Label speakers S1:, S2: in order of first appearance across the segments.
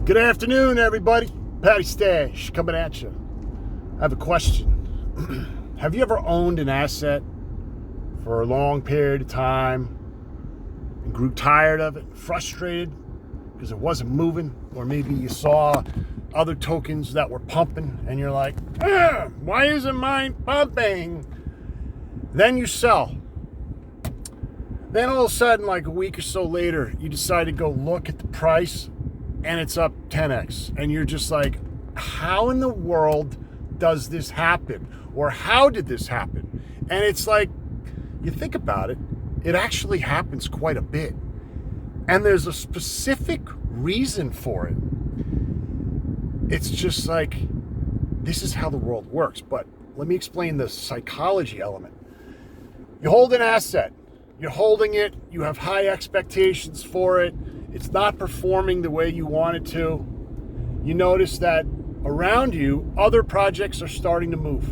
S1: Good afternoon, everybody. Patty Stash coming at you. I have a question. Have you ever owned an asset for a long period of time and grew tired of it, frustrated because it wasn't moving, or maybe you saw other tokens that were pumping and you're like, why isn't mine pumping? Then you sell. Then all of a sudden, like a week or so later, you decide to go look at the price and it's up 10x. And you're just like, how in the world does this happen? Or how did this happen? And it's like, you think about it, it actually happens quite a bit. And there's a specific reason for it. It's just like, this is how the world works. But let me explain the psychology element. You hold an asset. You're holding it, you have high expectations for it, it's not performing the way you want it to. You notice that around you, other projects are starting to move.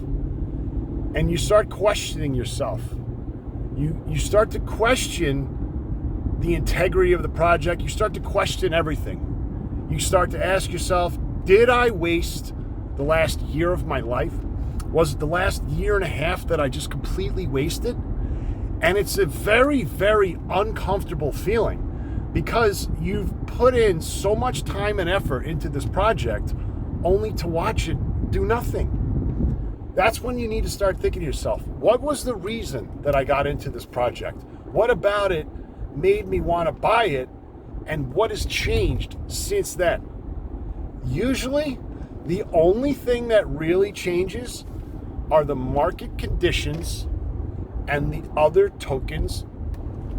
S1: And you start questioning yourself. You start to question the integrity of the project. You start to question everything. You start to ask yourself, did I waste the last year of my life? Was it the last year and a half that I just completely wasted? And it's a very, very uncomfortable feeling because you've put in so much time and effort into this project only to watch it do nothing. That's when you need to start thinking to yourself, what was the reason that I got into this project? What about it made me want to buy it? And what has changed since then? Usually, the only thing that really changes are the market conditions and the other tokens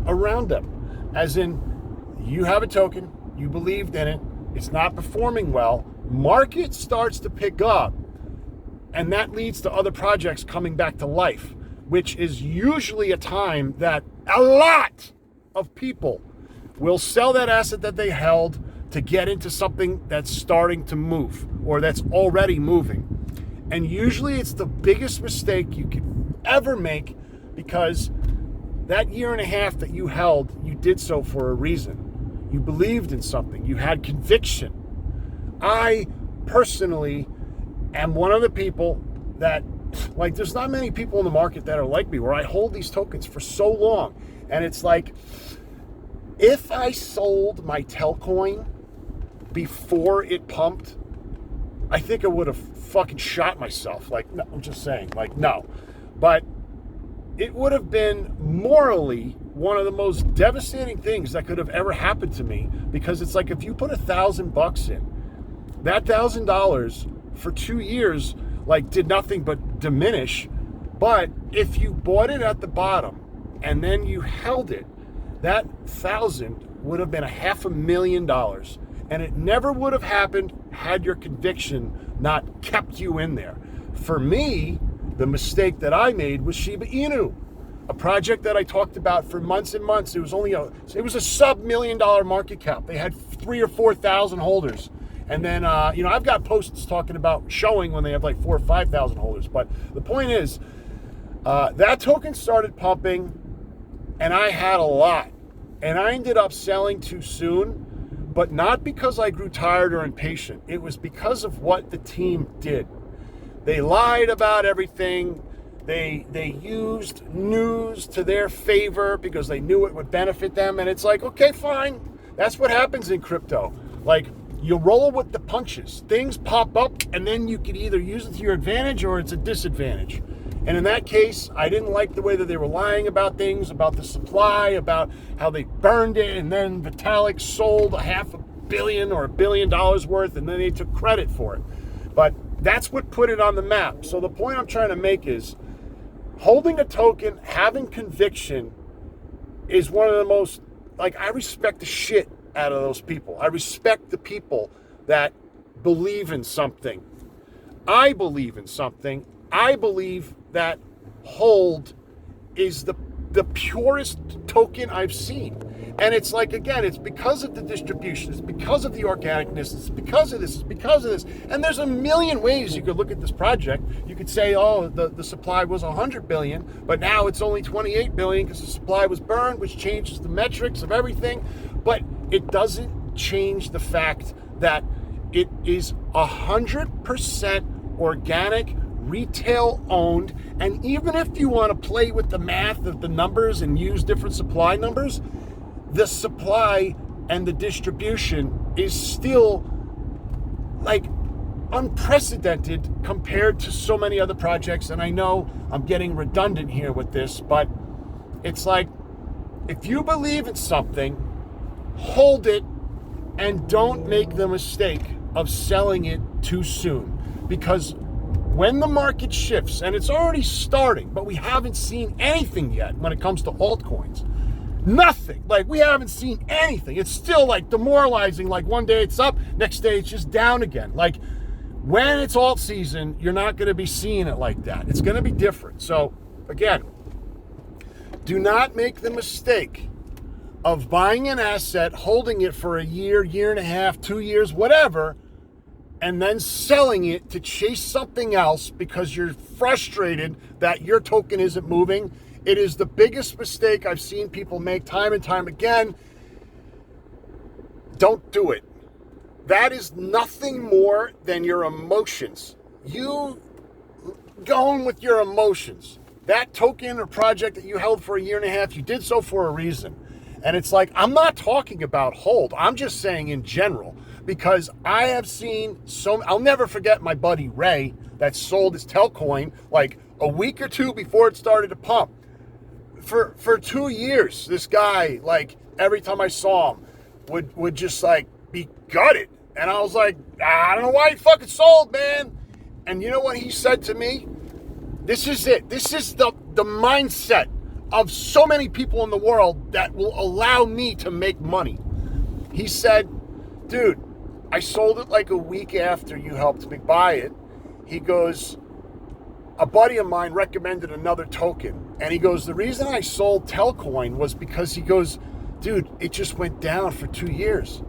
S1: around them. As in, you have a token, you believed in it, it's not performing well, market starts to pick up, and that leads to other projects coming back to life, which is usually a time that a lot of people will sell that asset that they held to get into something that's starting to move or that's already moving. And usually it's the biggest mistake you could ever make, because that year and a half that you held, you did so for a reason. You believed in something. You had conviction. I personally am one of the people that, like, there's not many people in the market that are like me, where I hold these tokens for so long. And it's like, if I sold my Telcoin before it pumped, I think I would have fucking shot myself. Like, no, I'm just saying, like, no. But it would have been morally one of the most devastating things that could have ever happened to me, because it's like, if you put $1,000 in, that $1,000 for 2 years like did nothing but diminish. But if you bought it at the bottom and then you held it, that 1,000 would have been $500,000, and it never would have happened had your conviction not kept you in there. For me, the mistake that I made was Shiba Inu, a project that I talked about for months and months. It was a sub-$1 million market cap. They had 3,000 or 4,000 holders. And then, I've got posts talking about showing when they have like 4,000 or 5,000 holders. But the point is, that token started pumping, and I had a lot. And I ended up selling too soon, but not because I grew tired or impatient. It was because of what the team did. They lied about everything. They used news to their favor because they knew it would benefit them. And it's like, okay, fine. That's what happens in crypto. Like, you roll with the punches. Things pop up, and then you can either use it to your advantage or it's a disadvantage. And in that case, I didn't like the way that they were lying about things, about the supply, about how they burned it, and then Vitalik sold $500 million or $1 billion worth, and then they took credit for it. But that's what put it on the map. So the point I'm trying to make is, holding a token, having conviction, is one of the most, like, I respect the shit out of those people. I respect the people that believe in something. I believe in something. I believe that hold is the purest token I've seen. And it's like, again, it's because of the distribution, it's because of the organicness, it's because of this, it's because of this. And there's a million ways you could look at this project. You could say, oh, the supply was 100 billion, but now it's only 28 billion because the supply was burned, which changes the metrics of everything. But it doesn't change the fact that It is 100% organic, retail owned. And even if you want to play with the math of the numbers and use different supply numbers, the supply and the distribution is still like unprecedented compared to so many other projects. And I know I'm getting redundant here with this, but it's like, if you believe in something, hold it and don't make the mistake of selling it too soon. Because when the market shifts, and it's already starting, but we haven't seen anything yet when it comes to altcoins. Nothing. Like, we haven't seen anything. It's still like demoralizing. Like, one day it's up, next day it's just down again. Like, when it's alt season, you're not going to be seeing it like that. It's going to be different. So again, do not make the mistake of buying an asset, holding it for a year, year and a half, 2 years, whatever, and then selling it to chase something else because you're frustrated that your token isn't moving. It is the biggest mistake I've seen people make time and time again. Don't do it. That is nothing more than your emotions. You going with your emotions. That token or project that you held for a year and a half, you did so for a reason. And it's like, I'm not talking about hold. I'm just saying in general, because I have seen I'll never forget my buddy Ray that sold his Telcoin like a week or two before it started to pump. For 2 years, this guy, like, every time I saw him, would just like be gutted. And I was like, I don't know why he fucking sold, man. And you know what he said to me? This is it. This is the mindset of so many people in the world that will allow me to make money. He said, dude, I sold it like a week after you helped me buy it. He goes, a buddy of mine recommended another token. And he goes, the reason I sold Telcoin was because, he goes, dude, it just went down for 2 years.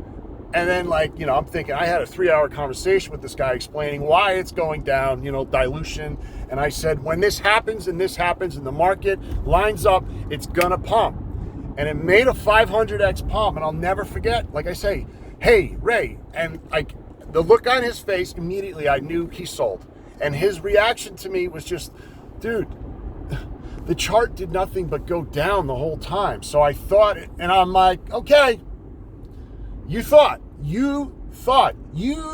S1: And then, like, you know, I'm thinking, I had a 3-hour conversation with this guy explaining why it's going down, you know, dilution. And I said, when this happens and the market lines up, it's going to pump. And it made a 500x pump. And I'll never forget, like I say, hey, Ray. And like the look on his face, immediately I knew he sold. And his reaction to me was just, dude, the chart did nothing but go down the whole time. So I thought, and I'm like, okay, you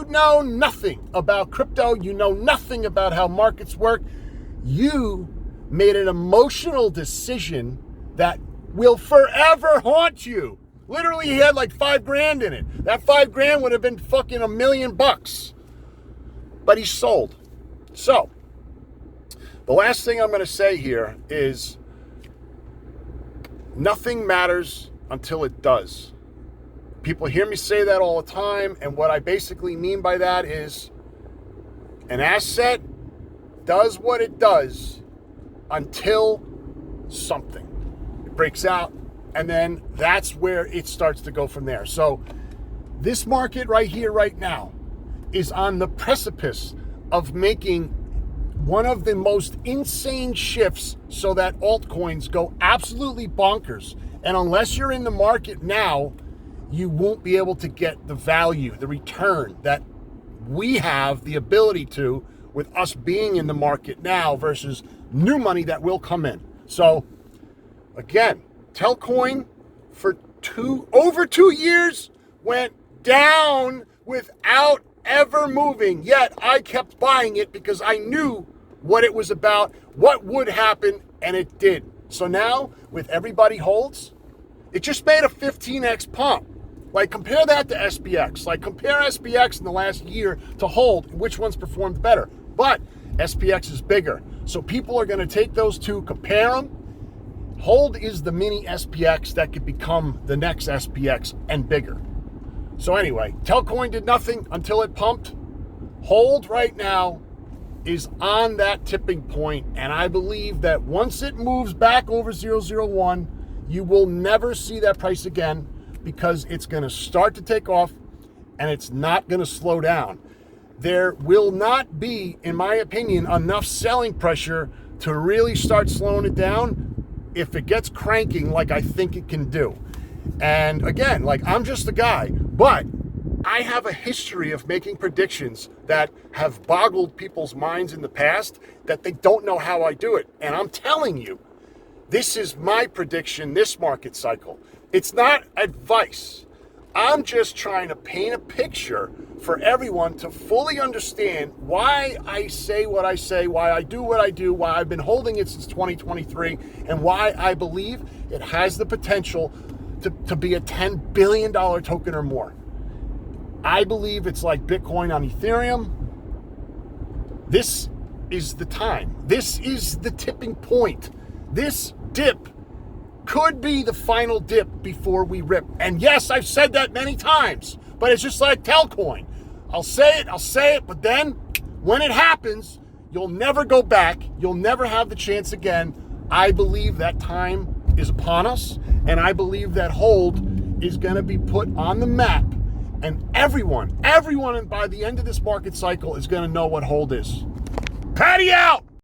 S1: know nothing about crypto. You know nothing about how markets work. You made an emotional decision that will forever haunt you. Literally, he had like $5,000 in it. That $5,000 would have been fucking $1 million. But he sold. So, the last thing I'm going to say here is nothing matters until it does. People hear me say that all the time, and what I basically mean by that is an asset does what it does until something. It breaks out, and then that's where it starts to go from there. So this market right here, right now, is on the precipice of making one of the most insane shifts so that altcoins go absolutely bonkers. And unless you're in the market now, you won't be able to get the value, the return that we have the ability to with us being in the market now versus new money that will come in. So again, Telcoin for over 2 years went down without ever moving. Yet I kept buying it because I knew what it was about, what would happen, and it did. So now with everybody holds, it just made a 15x pump. Like, compare that to SPX. Like, compare SPX in the last year to hold, which one's performed better. But SPX is bigger. So people are going to take those two, compare them. Hold is the mini SPX that could become the next SPX and bigger. So anyway, Telcoin did nothing until it pumped. Hold right now is on that tipping point, and I believe that once it moves back over 001, you will never see that price again, because it's going to start to take off and it's not going to slow down. There will not be, in my opinion, enough selling pressure to really start slowing it down if it gets cranking like I think it can do. And again, like, I'm just a guy, but I have a history of making predictions that have boggled people's minds in the past that they don't know how I do it. And I'm telling you, this is my prediction this market cycle. It's not advice. I'm just trying to paint a picture for everyone to fully understand why I say what I say, why I do what I do, why I've been holding it since 2023, and why I believe it has the potential to be a $10 billion token or more. I believe it's like Bitcoin on Ethereum. This is the time. This is the tipping point. This dip could be the final dip before we rip. And yes, I've said that many times, but it's just like Telcoin. I'll say it, but then when it happens, you'll never go back. You'll never have the chance again. I believe that time is upon us, and I believe that hold is going to be put on the map. And everyone by the end of this market cycle is going to know what hold is. Patty out!